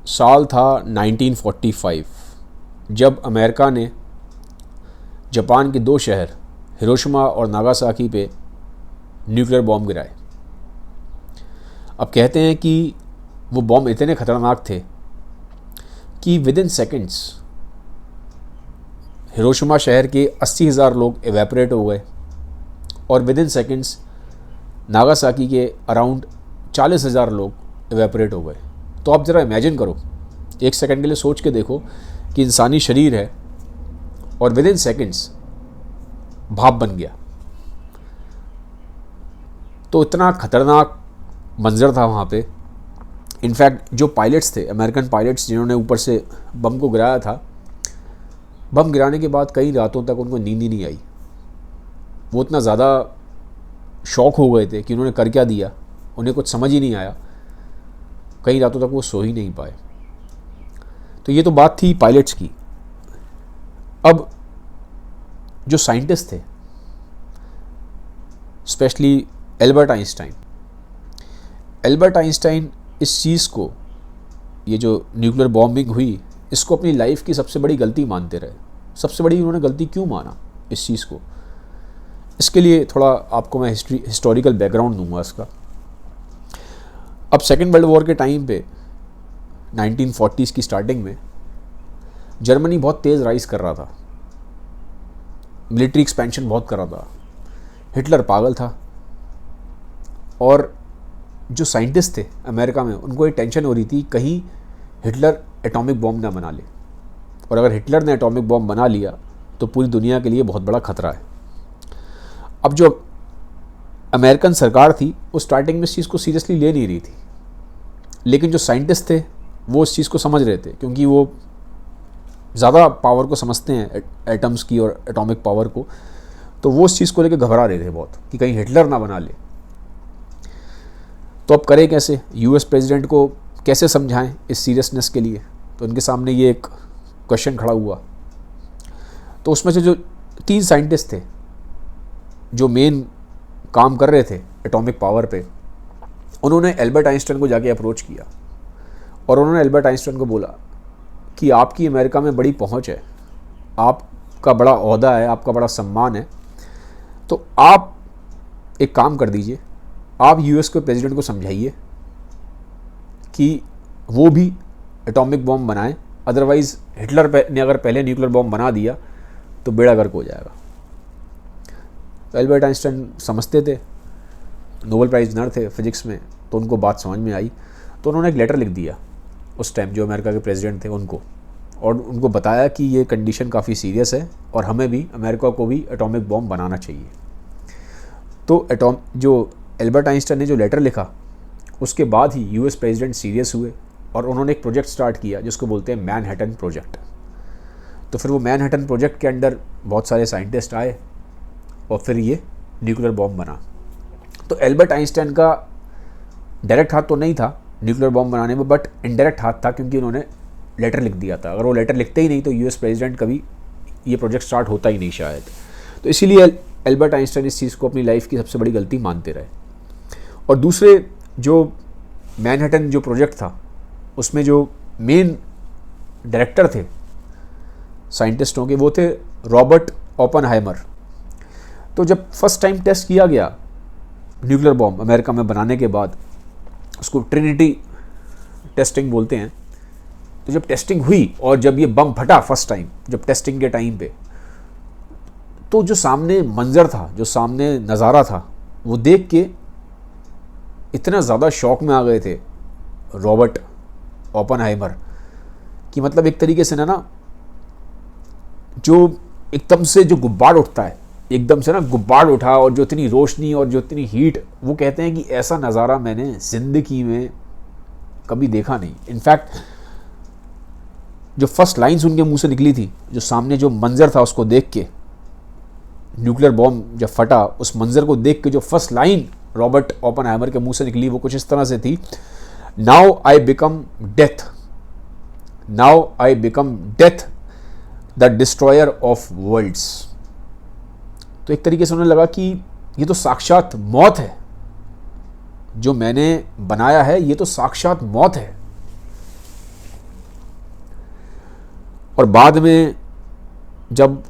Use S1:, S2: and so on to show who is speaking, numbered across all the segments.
S1: साल था 1945 जब अमेरिका ने जापान के दो शहर हिरोशिमा और नागासाकी पे न्यूक्लियर बॉम्ब गिराए। अब कहते हैं कि वो बॉम्ब इतने ख़तरनाक थे कि विद इन सेकेंड्स हिरोशिमा शहर के 80,000 लोग एवेपोरेट हो गए और विद इन सेकेंड्स नागासाकी के अराउंड 40,000 लोग एवेपोरेट हो गए। तो आप ज़रा इमेजिन करो, एक सेकंड के लिए सोच के देखो कि इंसानी शरीर है और विद इन सेकेंड्स भाप बन गया। तो इतना ख़तरनाक मंजर था वहाँ पे। इनफैक्ट जो पायलट्स थे, अमेरिकन पायलट्स जिन्होंने ऊपर से बम को गिराया था, बम गिराने के बाद कई रातों तक उनको नींद ही नहीं आई। वो इतना ज़्यादा शॉक हो गए थे कि उन्होंने कर क्या दिया, उन्हें कुछ समझ ही नहीं आया। कई रातों तक वो सो ही नहीं पाए। तो ये तो बात थी पायलट्स की। अब जो साइंटिस्ट थे, स्पेशली एल्बर्ट आइंस्टाइन इस चीज़ को, ये जो न्यूक्लियर बॉम्बिंग हुई, इसको अपनी लाइफ की सबसे बड़ी गलती मानते रहे। सबसे बड़ी उन्होंने गलती क्यों माना इस चीज़ को, इसके लिए थोड़ा आपको मैं हिस्टोरिकल बैकग्राउंड दूंगा इसका। अब सेकेंड वर्ल्ड वॉर के टाइम पे 1940s की स्टार्टिंग में जर्मनी बहुत तेज़ राइज कर रहा था, मिलिट्री एक्सपेंशन बहुत कर रहा था। हिटलर पागल था और जो साइंटिस्ट थे अमेरिका में, उनको ये टेंशन हो रही थी कहीं हिटलर एटॉमिक बॉम्ब ना बना ले, और अगर हिटलर ने एटॉमिक बॉम्ब बना लिया तो पूरी दुनिया के लिए बहुत बड़ा खतरा है। अब जो अमेरिकन सरकार थी वो स्टार्टिंग में इस चीज़ को सीरियसली ले नहीं रही थी, लेकिन जो साइंटिस्ट थे वो इस चीज़ को समझ रहे थे, क्योंकि वो ज़्यादा पावर को समझते हैं, एटम्स की और एटॉमिक पावर को। तो वो इस चीज़ को लेकर घबरा रहे थे बहुत कि कहीं हिटलर ना बना ले। तो अब करें कैसे, यूएस प्रेसिडेंट को कैसे समझाएं इस सीरियसनेस के लिए। तो उनके सामने ये एक क्वेश्चन खड़ा हुआ। तो उसमें से जो 3 साइंटिस्ट थे जो मेन काम कर रहे थे एटॉमिक पावर पे, उन्होंने एल्बर्ट आइंस्टाइन को जाके अप्रोच किया और उन्होंने एल्बर्ट आइंस्टाइन को बोला कि आपकी अमेरिका में बड़ी पहुंच है, आपका बड़ा ओहदा है, आपका बड़ा सम्मान है, तो आप एक काम कर दीजिए, आप यूएस के प्रेसिडेंट को समझाइए कि वो भी एटॉमिक बॉम्ब बनाएं, अदरवाइज़ हिटलर ने अगर पहले न्यूक्लियर बॉम्ब बना दिया तो बेड़ा गर्क हो जाएगा। तो एल्बर्ट आइंस्टाइन समझते थे, नोबेल प्राइज़ विनर थे फिजिक्स में, तो उनको बात समझ में आई। तो उन्होंने एक लेटर लिख दिया उस टाइम जो अमेरिका के प्रेसिडेंट थे उनको, और उनको बताया कि ये कंडीशन काफ़ी सीरियस है और हमें भी, अमेरिका को भी एटॉमिक बॉम्ब बनाना चाहिए। तो जो एल्बर्ट आइंस्टाइन ने जो लेटर लिखा, उसके बाद ही यूएस प्रेसिडेंट सीरियस हुए और उन्होंने एक प्रोजेक्ट स्टार्ट किया जिसको बोलते हैं मैनहट्टन प्रोजेक्ट। तो फिर वो मैनहट्टन प्रोजेक्ट के अंडर बहुत सारे साइंटिस्ट आए और फिर ये न्यूक्लियर बॉम्ब बना। तो एल्बर्ट आइंस्टाइन का डायरेक्ट हाथ तो नहीं था न्यूक्लियर बॉम्ब बनाने में, बट इनडायरेक्ट हाथ था, क्योंकि उन्होंने लेटर लिख दिया था। अगर वो लेटर लिखते ही नहीं तो यूएस प्रेसिडेंट कभी ये प्रोजेक्ट स्टार्ट होता ही नहीं शायद। तो इसीलिए एल्बर्ट आइंस्टाइन इस चीज़ को अपनी लाइफ की सबसे बड़ी गलती मानते रहे। और दूसरे जो मैनहट्टन जो प्रोजेक्ट था, उसमें जो मेन डायरेक्टर थे साइंटिस्टों के, वो थे रॉबर्ट ओपनहाइमर। तो जब फर्स्ट टाइम टेस्ट किया गया न्यूक्लियर बॉम्ब अमेरिका में बनाने के बाद, उसको ट्रिनिटी टेस्टिंग बोलते हैं। तो जब टेस्टिंग हुई और जब ये बम फटा फर्स्ट टाइम, जब टेस्टिंग के टाइम पे, तो जो सामने मंजर था, जो सामने नज़ारा था, वो देख के इतना ज़्यादा शॉक में आ गए थे रॉबर्ट ओपनहाइमर कि मतलब एक तरीके से ना जो एकदम से जो गुब्बार उठता है, एकदम से ना गुब्बार उठा, और जो इतनी रोशनी और जो इतनी हीट, वो कहते हैं कि ऐसा नज़ारा मैंने ज़िंदगी में कभी देखा नहीं। इनफैक्ट जो फर्स्ट लाइन्स उनके मुंह से निकली थी, जो सामने जो मंजर था उसको देख के, न्यूक्लियर बॉम्ब जब फटा, उस मंजर को देख के जो फर्स्ट लाइन रॉबर्ट ओपनहाइमर के मुंह से निकली, वो कुछ इस तरह से थी, now I become death, now I become death the destroyer of worlds. तो एक तरीके से उन्हें लगा कि ये तो साक्षात मौत है, जो मैंने बनाया है ये तो साक्षात मौत है। और बाद में जब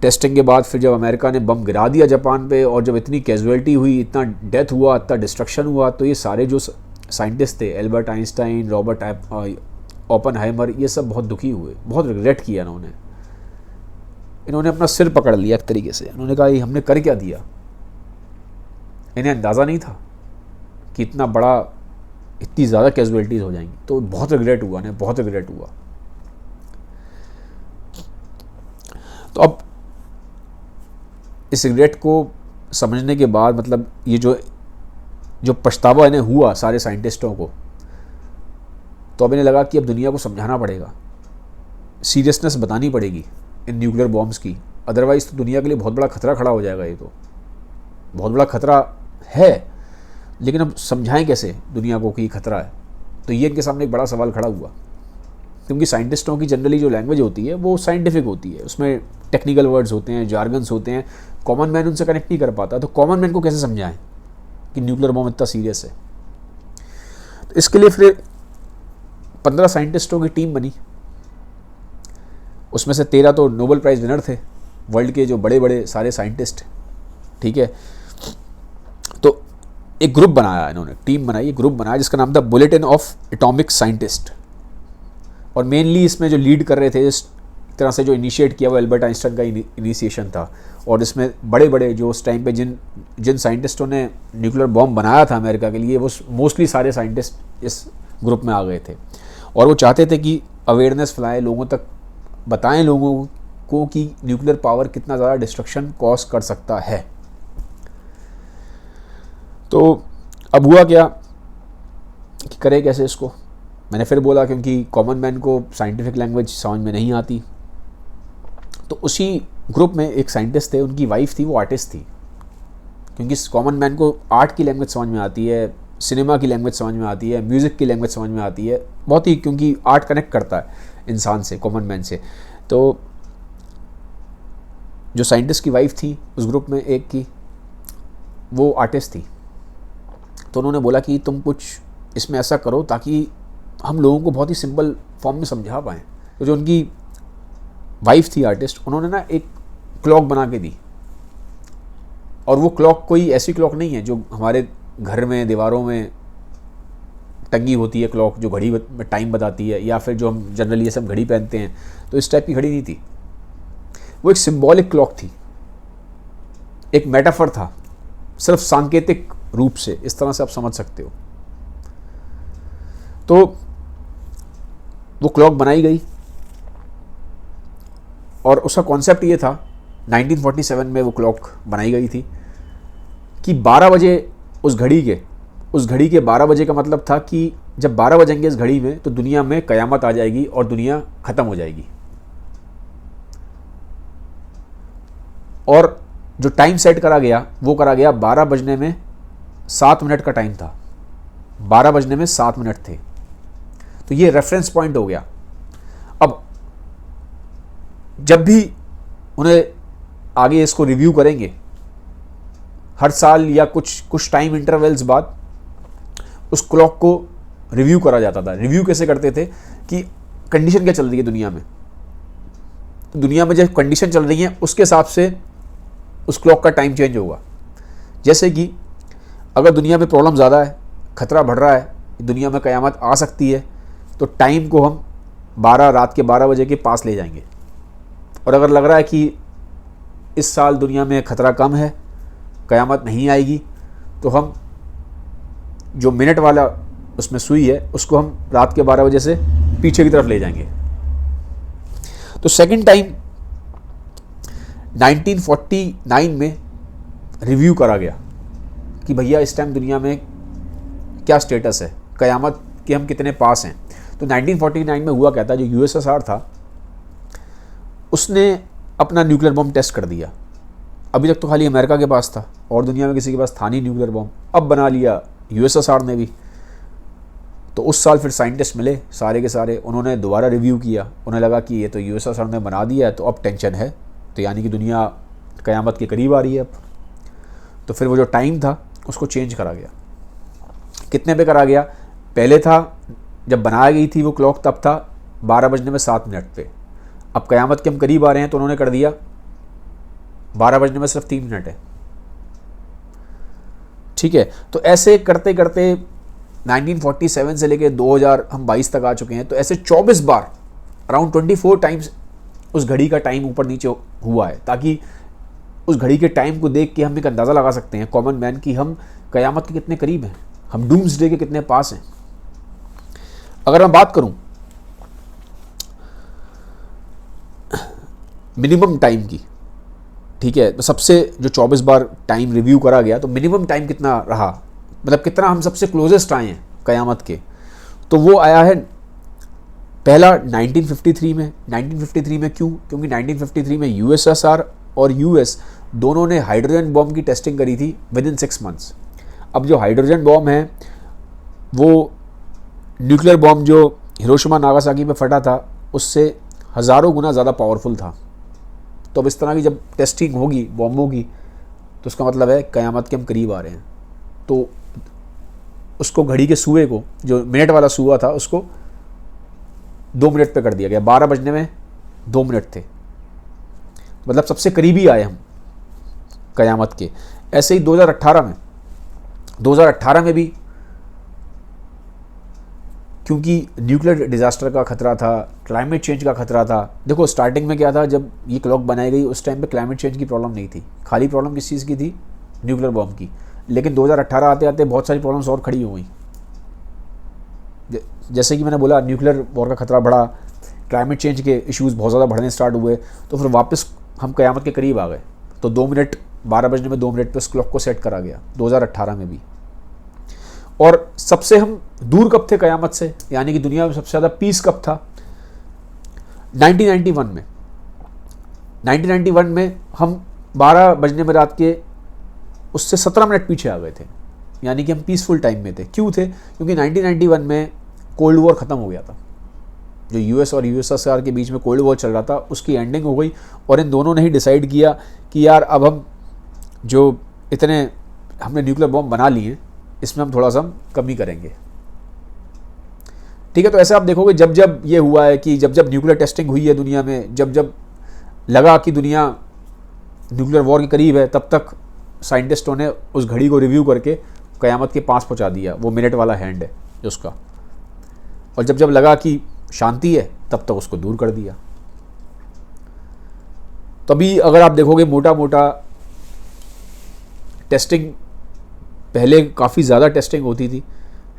S1: टेस्टिंग के बाद फिर जब अमेरिका ने बम गिरा दिया जापान पे और जब इतनी कैजुअलिटी हुई, इतना डेथ हुआ, इतना डिस्ट्रक्शन हुआ, तो ये सारे जो साइंटिस्ट थे, एल्बर्ट आइंस्टाइन, रॉबर्ट ओपनहाइमर, ये सब बहुत दुखी हुए, बहुत रिग्रेट किया इन्होंने अपना सिर पकड़ लिया एक तरीके से। उन्होंने कहा ये हमने कर क्या दिया। इन्हें अंदाज़ा नहीं था कि इतना बड़ा, इतनी ज़्यादा कैजुअलिटीज़ हो जाएंगी। तो बहुत रिग्रेट हुआ, इन्हें बहुत रिग्रेट हुआ। तो अब इस रिग्रेट को समझने के बाद, मतलब ये जो पछतावा इन्हें हुआ सारे साइंटिस्टों को, तो अब इन्हें लगा कि अब दुनिया को समझाना पड़ेगा, सीरियसनेस बतानी पड़ेगी इन न्यूक्लियर बॉम्ब्स की, अदरवाइज़ तो दुनिया के लिए बहुत बड़ा खतरा खड़ा हो जाएगा। ये तो बहुत बड़ा खतरा है, लेकिन अब समझाएं कैसे दुनिया को कि खतरा है। तो ये इनके सामने एक बड़ा सवाल खड़ा हुआ, क्योंकि साइंटिस्टों की जनरली जो लैंग्वेज होती है वो साइंटिफिक होती है, उसमें टेक्निकल वर्ड्स होते हैं, जार्गन्स होते हैं, कॉमन मैन उनसे कनेक्ट नहीं कर पाता। तो कॉमन मैन को कैसे समझाएं कि न्यूक्लियर बॉम्ब इतना सीरियस है। तो इसके लिए फिर 15 साइंटिस्टों की टीम बनी। उसमें से 13 तो नोबेल प्राइज़ विनर थे, वर्ल्ड के जो बड़े बड़े सारे साइंटिस्ट, ठीक है। तो एक ग्रुप बनाया इन्होंने, टीम बनाई, एक ग्रुप बनाया जिसका नाम था बुलेटिन ऑफ एटॉमिक साइंटिस्ट। और मेनली इसमें जो लीड कर रहे थे, इस तरह से जो इनिशिएट किया वो एल्बर्ट आइंस्टाइन का इनिशिएशन था। और इसमें बड़े बड़े जो उस टाइम पे जिन साइंटिस्टों ने न्यूक्लियर बॉम्ब बनाया था अमेरिका के लिए, वो मोस्टली सारे साइंटिस्ट इस ग्रुप में आ गए थे। और वो चाहते थे कि अवेयरनेस फैलाएं, लोगों तक बताएं लोगों को कि न्यूक्लियर पावर कितना ज़्यादा डिस्ट्रक्शन कॉज कर सकता है। तो अब हुआ क्या कि करें कैसे इसको। मैंने फिर बोला क्योंकि कॉमन मैन को साइंटिफिक लैंग्वेज समझ में नहीं आती। तो उसी ग्रुप में एक साइंटिस्ट थे, उनकी वाइफ थी, वो आर्टिस्ट थी। क्योंकि कॉमन मैन को आर्ट की लैंग्वेज समझ में आती है, सिनेमा की लैंग्वेज समझ में आती है, म्यूज़िक की लैंग्वेज समझ में आती है बहुत ही, क्योंकि आर्ट कनेक्ट करता है इंसान से, कॉमन मैन से। तो जो साइंटिस्ट की वाइफ थी उस ग्रुप में एक की, वो आर्टिस्ट थी। तो उन्होंने बोला कि तुम कुछ इसमें ऐसा करो ताकि हम लोगों को बहुत ही सिंपल फॉर्म में समझा पाएँ। तो जो उनकी वाइफ थी आर्टिस्ट, उन्होंने ना एक क्लॉक बना के दी। और वो क्लॉक कोई ऐसी क्लॉक नहीं है जो हमारे घर में दीवारों में टंगी होती है क्लॉक, जो घड़ी में टाइम बताती है, या फिर जो हम जनरली ये सब घड़ी पहनते हैं, तो इस टाइप की घड़ी नहीं थी। वो एक सिंबॉलिक क्लॉक थी, एक मेटाफर था, सिर्फ सांकेतिक रूप से, इस तरह से आप समझ सकते हो। तो वो क्लॉक बनाई गई और उसका कॉन्सेप्ट ये था, 1947 में वो क्लॉक बनाई गई थी कि 12 बजे उस घड़ी के 12 बजे का मतलब था कि जब 12 बजेंगे इस घड़ी में तो दुनिया में कयामत आ जाएगी और दुनिया ख़त्म हो जाएगी। और जो टाइम सेट करा गया वो करा गया 12 बजने में 7 मिनट का टाइम था, 12 बजने में 7 मिनट थे। तो ये रेफरेंस पॉइंट हो गया। अब जब भी उन्हें आगे इसको रिव्यू करेंगे, हर साल या कुछ टाइम इंटरवल्स बाद उस क्लॉक को रिव्यू करा जाता था। रिव्यू कैसे करते थे कि कंडीशन क्या चल रही है दुनिया में, तो दुनिया में जो कंडीशन चल रही है उसके हिसाब से उस क्लॉक का टाइम चेंज होगा। जैसे कि अगर दुनिया में प्रॉब्लम ज़्यादा है, खतरा बढ़ रहा है, दुनिया में क़यामत आ सकती है, तो टाइम को हम रात के 12 बजे के पास ले जाएंगे। और अगर लग रहा है कि इस साल दुनिया में खतरा कम है, क़यामत नहीं आएगी, तो हम जो मिनट वाला उसमें सुई है उसको हम रात के 12 बजे से पीछे की तरफ ले जाएंगे। तो सेकंड टाइम 1949 में रिव्यू करा गया कि भैया इस टाइम दुनिया में क्या स्टेटस है, क़यामत के हम कितने पास हैं। तो 1949 में हुआ क्या था, जो यूएसएसआर था उसने अपना न्यूक्लियर बॉम्ब टेस्ट कर दिया। अभी तक तो खाली अमेरिका के पास था और दुनिया में किसी के पास था नहीं न्यूक्लियर बॉम्ब, अब बना लिया यूएसएसआर ने भी। तो उस साल फिर साइंटिस्ट मिले सारे के सारे, उन्होंने दोबारा रिव्यू किया। उन्हें लगा कि ये तो यूएसएसआर ने बना दिया है तो अब टेंशन है, तो यानी कि दुनिया क़यामत के करीब आ रही है अब। तो फिर वो जो टाइम था उसको चेंज करा गया। कितने पे करा गया, पहले था जब बनाई गई थी वो क्लॉक तब था 12 बजने में 7 मिनट पे, अब क़यामत के हम करीब आ रहे हैं तो उन्होंने कर दिया 12 बजने में सिर्फ 3 मिनट है। ठीक है, तो ऐसे करते करते 1947 से लेके 2000 हम 22 तक आ चुके हैं, तो ऐसे 24 बार अराउंड 24 टाइम्स उस घड़ी का टाइम ऊपर नीचे हुआ है, ताकि उस घड़ी के टाइम को देख के हम एक अंदाज़ा लगा सकते हैं कॉमन मैन कि हम क़यामत के कितने करीब हैं, हम डूम्सडे के कितने पास हैं। अगर मैं बात करूं मिनिमम टाइम की, ठीक है, तो सबसे जो 24 बार टाइम रिव्यू करा गया तो मिनिमम टाइम कितना रहा, मतलब कितना हम सबसे क्लोजेस्ट आए हैं क़यामत के, तो वो आया है पहला 1953 में। 1953 में क्यों? क्योंकि 1953 में यूएसएसआर और यूएस दोनों ने हाइड्रोजन बॉम्ब की टेस्टिंग करी थी विद इन 6 मंथ्स। अब जो हाइड्रोजन बॉम्ब है वो न्यूक्लियर बॉम्ब जो हिरोशिमा नागासाकी पे फटा था उससे हज़ारों गुना ज़्यादा पावरफुल था। तो अब इस तरह की जब टेस्टिंग होगी बॉम्बों की तो उसका मतलब है क़यामत के हम करीब आ रहे हैं। तो उसको घड़ी के सुए को, जो मिनट वाला सुआ था, उसको 2 मिनट पे कर दिया गया। 12 बजने में 2 मिनट थे, मतलब सबसे करीबी आए हम क़यामत के। ऐसे ही 2018 में भी क्योंकि न्यूक्लियर डिज़ास्टर का खतरा था, क्लाइमेट चेंज का खतरा था। देखो स्टार्टिंग में क्या था, जब ये क्लॉक बनाई गई उस टाइम पे क्लाइमेट चेंज की प्रॉब्लम नहीं थी, खाली प्रॉब्लम किस चीज़ की थी, न्यूक्लियर बॉम्ब की। लेकिन 2018 आते आते बहुत सारी प्रॉब्लम्स और खड़ी हो गई। जैसे कि मैंने बोला न्यूक्लियर वॉर का खतरा बढ़ा, क्लाइमेट चेंज के इश्यूज़ बहुत ज़्यादा बढ़ने स्टार्ट हुए, तो फिर वापस हम क़यामत के करीब आ गए। तो 2 मिनट 12 बजने में 2 मिनट पे उस क्लॉक को सेट करा गया 2018 में भी। और सबसे हम दूर कब थे क़यामत से, यानी कि दुनिया में सबसे ज़्यादा पीस कब था, 1991 में। 1991 में हम 12 बजने में रात के उससे 17 मिनट पीछे आ गए थे, यानी कि हम पीसफुल टाइम में थे। क्यों थे? क्योंकि 1991 में कोल्ड वॉर ख़त्म हो गया था। जो यूएस और यूएसएसआर के बीच में कोल्ड वॉर चल रहा था उसकी एंडिंग हो गई, और इन दोनों ने ही डिसाइड किया कि यार अब हम जो इतने हमने न्यूक्लियर बॉम्ब बना लिए इसमें हम थोड़ा सा हम कमी करेंगे। ठीक है, तो ऐसे आप देखोगे जब जब ये हुआ है कि जब जब न्यूक्लियर टेस्टिंग हुई है दुनिया में, जब जब लगा कि दुनिया न्यूक्लियर वॉर के करीब है, तब तक साइंटिस्टों ने उस घड़ी को रिव्यू करके क़यामत के पास पहुंचा दिया, वो मिनट वाला हैंड है उसका। और जब जब लगा कि शांति है तब तक उसको दूर कर दिया। तभी अगर आप देखोगे मोटा मोटा टेस्टिंग, पहले काफ़ी ज़्यादा टेस्टिंग होती थी।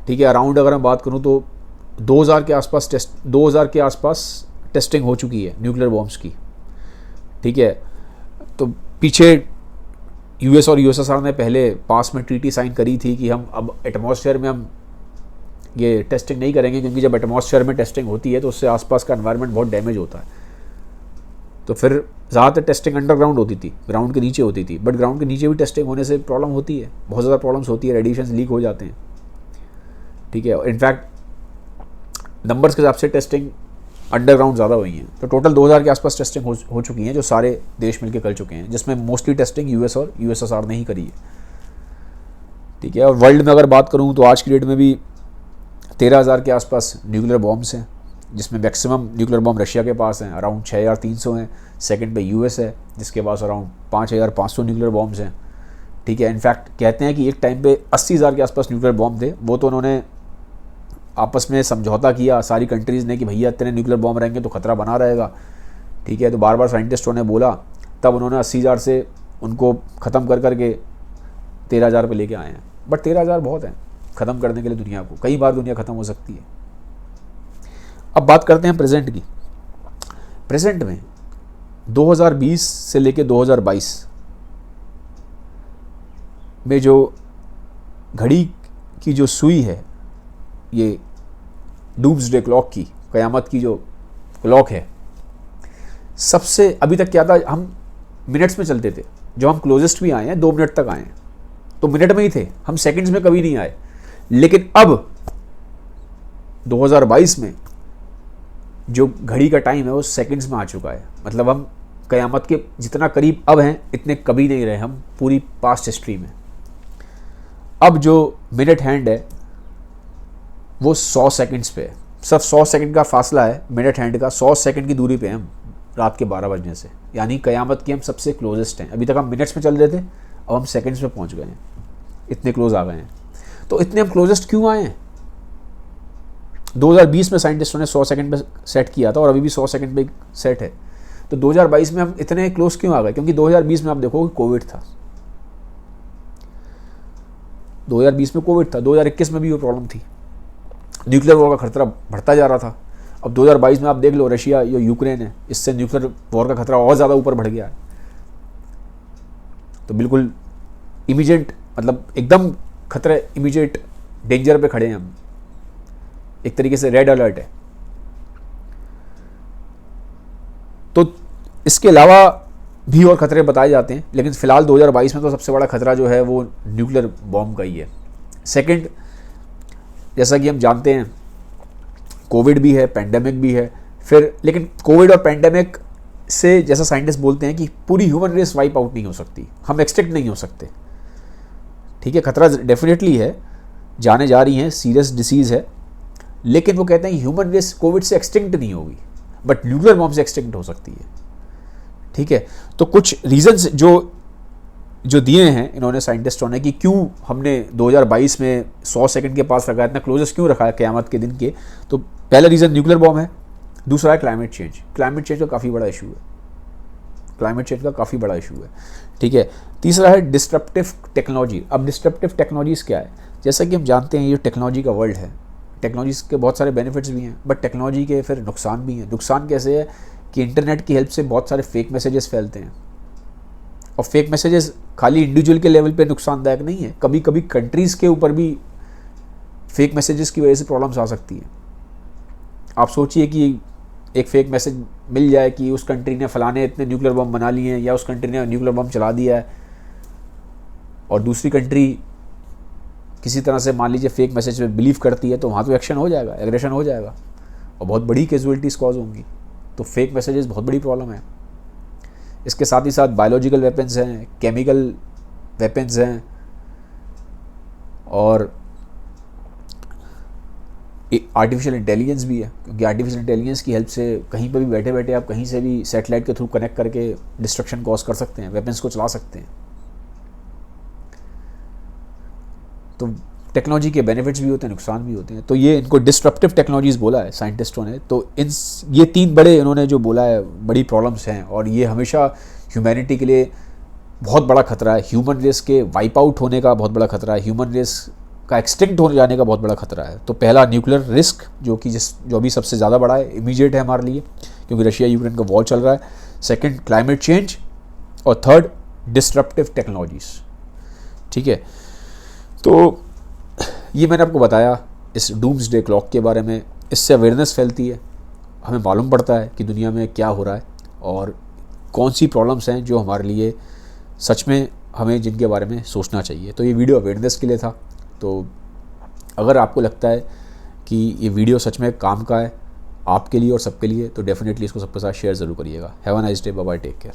S1: ठीक है, अराउंड अगर मैं बात करूं तो 2000 के आसपास टेस्टिंग हो चुकी है न्यूक्लियर बॉम्ब्स की। ठीक है, तो पीछे यूएस और यूएसएसआर ने पहले पास में ट्रीटी साइन करी थी कि हम अब एटमॉस्फेयर में हम ये टेस्टिंग नहीं करेंगे, क्योंकि जब एटमॉस्फेयर में टेस्टिंग होती है तो उससे आसपास का एनवायरनमेंट बहुत डैमेज होता है। तो फिर ज़्यादातर टेस्टिंग अंडरग्राउंड होती थी, ग्राउंड के नीचे होती थी, बट ग्राउंड के नीचे भी टेस्टिंग होने से प्रॉब्लम होती है, बहुत ज़्यादा प्रॉब्लम्स होती है, रेडिएशंस लीक हो जाते हैं। ठीक है, इनफैक्ट नंबर्स के हिसाब से टेस्टिंग अंडरग्राउंड ज़्यादा हुई हैं। तो टोटल 2000 के आसपास टेस्टिंग हो चुकी हैं जो सारे देश मिलकर कर चुके हैं, जिसमें मोस्टली टेस्टिंग यूएस और यूएसएसआर ने ही करी है। ठीक है, और वर्ल्ड में अगर बात करूँ तो आज की डेट में भी 13,000 के आसपास न्यूक्लियर बॉम्ब्स हैं, जिसमें मैक्सिमम न्यूक्लियर बॉम्ब रशिया के पास हैं, अराउंड 6,300 हैं। सेकंड पे यूएस है जिसके पास अराउंड 5,500 न्यूक्लियर बॉम्ब्स हैं। ठीक है, इनफैक्ट कहते हैं कि एक टाइम पे 80,000 के आसपास न्यूक्लियर बॉम्ब थे, वो तो उन्होंने आपस में समझौता किया सारी कंट्रीज़ ने कि भैया इतने न्यूक्लियर बॉम्ब रहेंगे तो खतरा बना रहेगा। ठीक है, तो बार बार साइंटिस्टों ने बोला, तब उन्होंने 80,000 से उनको ख़त्म कर करके 13,000 पे लेके आए हैं। बट 13,000 बहुत हैं ख़त्म करने के लिए दुनिया को, कई बार दुनिया ख़त्म हो सकती है। अब बात करते हैं प्रेजेंट की। प्रेजेंट में 2020 से लेके 2022 में जो घड़ी की जो सुई है, ये डूम्सडे क्लॉक की, क़यामत की जो क्लॉक है, सबसे अभी तक क्या था, हम मिनट्स में चलते थे। जो हम क्लोजेस्ट भी आए हैं 2 मिनट तक आए हैं, तो मिनट में ही थे हम, सेकंड्स में कभी नहीं आए। लेकिन अब 2022 में जो घड़ी का टाइम है वो सेकंड्स में आ चुका है। मतलब हम क़यामत के जितना करीब अब हैं इतने कभी नहीं रहे हम पूरी पास्ट हिस्ट्री में। अब जो मिनट हैंड है वो 100 सेकंड्स पे है, सिर्फ 100 सेकंड का फासला है मिनट हैंड का, 100 सेकंड की दूरी पे हम रात के 12 बजने से, यानी क़यामत के हम सबसे क्लोजेस्ट हैं। अभी तक हम मिनट्स में चल रहे थे, अब हम सेकंड्स में पहुंच गए हैं, इतने क्लोज आ गए हैं। तो इतने हम क्लोजेस्ट क्यों आए हैं? 2020 में साइंटिस्टों ने 100 सेकंड पे सेट किया था और अभी भी 100 सेकंड पे सेट है। तो 2022 में हम इतने क्लोज क्यों आ गए? क्योंकि 2020 में आप देखो कोविड था, 2020 में कोविड था, 2021 में भी वो प्रॉब्लम थी, न्यूक्लियर वॉर का खतरा बढ़ता जा रहा था। अब 2022 में आप देख लो, रशिया या यूक्रेन है, इससे न्यूक्लियर वॉर का खतरा और ज़्यादा ऊपर बढ़ गया है। तो बिल्कुल इमीडिएट, मतलब एकदम खतरे, इमीडिएट डेंजर पे खड़े हैं हम, एक तरीके से रेड अलर्ट है। तो इसके अलावा भी और खतरे बताए जाते हैं, लेकिन फिलहाल 2022 में तो सबसे बड़ा खतरा जो है वो न्यूक्लियर बॉम्ब का ही है। सेकंड, जैसा कि हम जानते हैं, कोविड भी है, पैंडेमिक भी है, फिर लेकिन कोविड और पैंडेमिक से जैसा साइंटिस्ट बोलते हैं कि पूरी ह्यूमन रेस वाइप आउट नहीं हो सकती, हम एक्सटिंक्ट नहीं हो सकते। ठीक है, खतरा डेफिनेटली है, जाने जा रही हैं, सीरियस डिसीज़ है, लेकिन वो कहते हैं ह्यूमन रेस कोविड से एक्सटिंक्ट नहीं होगी, बट न्यूक्लियर बॉम्ब से एक्सटिंक्ट हो सकती है। ठीक है, तो कुछ रीजंस जो दिए हैं इन्होंने साइंटिस्टों ने कि क्यों हमने 2022 में 100 सेकंड के पास रखा है, इतना क्लोजेस्ट क्यों रखा है क़यामत के दिन के। तो पहला रीज़न न्यूक्लियर बॉम्ब है, दूसरा है क्लाइमेट चेंज। क्लाइमेट चेंज का काफ़ी बड़ा इशू है, क्लाइमेट चेंज का काफ़ी बड़ा इशू है। ठीक है, तीसरा है डिस्ट्रप्टिव टेक्नोलॉजी। अब डिस्ट्रप्टिव टेक्नोलॉजीज़ क्या है? जैसा कि हम जानते हैं ये टेक्नोलॉजी का वर्ल्ड है, टेक्नोलॉजी के बहुत सारे बेनिफिट्स भी हैं, बट टेक्नोलॉजी के फिर नुकसान भी हैं। नुकसान कैसे है कि इंटरनेट की हेल्प से बहुत सारे फेक मैसेजेस फैलते हैं, और फेक मैसेजेस खाली इंडिविजुअल के लेवल पे नुकसानदायक नहीं है, कभी कभी कंट्रीज़ के ऊपर भी फेक मैसेजेस की वजह से प्रॉब्लम्स आ सकती हैं। आप सोचिए कि एक फेक मैसेज मिल जाए कि उस कंट्री ने फलाने इतने न्यूक्लियर बम बना लिए हैं, या उस कंट्री ने न्यूक्लियर बम चला दिया है, और दूसरी कंट्री किसी तरह से मान लीजिए फेक मैसेज पे बिलीव करती है, तो वहाँ तो एक्शन हो जाएगा, एग्रेशन हो जाएगा, और बहुत बड़ी कैजुअलिटीज़ कॉज होंगी। तो फेक मैसेजेस बहुत बड़ी प्रॉब्लम है। इसके साथ ही साथ बायोलॉजिकल वेपन्स हैं, केमिकल वेपन्स हैं, और आर्टिफिशियल इंटेलिजेंस भी है, क्योंकि आर्टिफिशियल इंटेलिजेंस की हेल्प से कहीं पर भी बैठे बैठे आप कहीं से भी सैटेलाइट के थ्रू कनेक्ट करके डिस्ट्रक्शन कॉज कर सकते हैं, वेपन्स को चला सकते हैं। तो टेक्नोलॉजी के बेनिफिट्स भी होते हैं, नुकसान भी होते हैं। तो ये इनको डिस्ट्रप्टिव टेक्नोलॉजीज़ बोला है साइंटिस्टों ने। तो ये तीन बड़े इन्होंने जो बोला है बड़ी प्रॉब्लम्स हैं, और ये हमेशा ह्यूमैनिटी के लिए बहुत बड़ा खतरा है। ह्यूमन रेस के वाइप आउट होने का बहुत बड़ा खतरा है, ह्यूमन रेस का एक्सटिंक्ट हो जाने का बहुत बड़ा खतरा है। तो पहला न्यूक्लियर रिस्क, जो अभी सबसे ज़्यादा बड़ा है, इमीडिएट है हमारे लिए, क्योंकि रशिया यूक्रेन का वॉर चल रहा है। सेकंड क्लाइमेट चेंज, और थर्ड डिस्ट्रप्टिव टेक्नोलॉजीज़। ठीक है, तो ये मैंने आपको बताया इस डूम्सडे क्लॉक के बारे में। इससे अवेयरनेस फैलती है, हमें मालूम पड़ता है कि दुनिया में क्या हो रहा है और कौन सी प्रॉब्लम्स हैं जो हमारे लिए सच में हमें जिनके बारे में सोचना चाहिए। तो ये वीडियो अवेयरनेस के लिए था। तो अगर आपको लगता है कि ये वीडियो सच में काम का है आपके लिए और सबके लिए, तो डेफिनेटली इसको सबके साथ शेयर ज़रूर करिएगा। Have a nice day, bye bye, take care.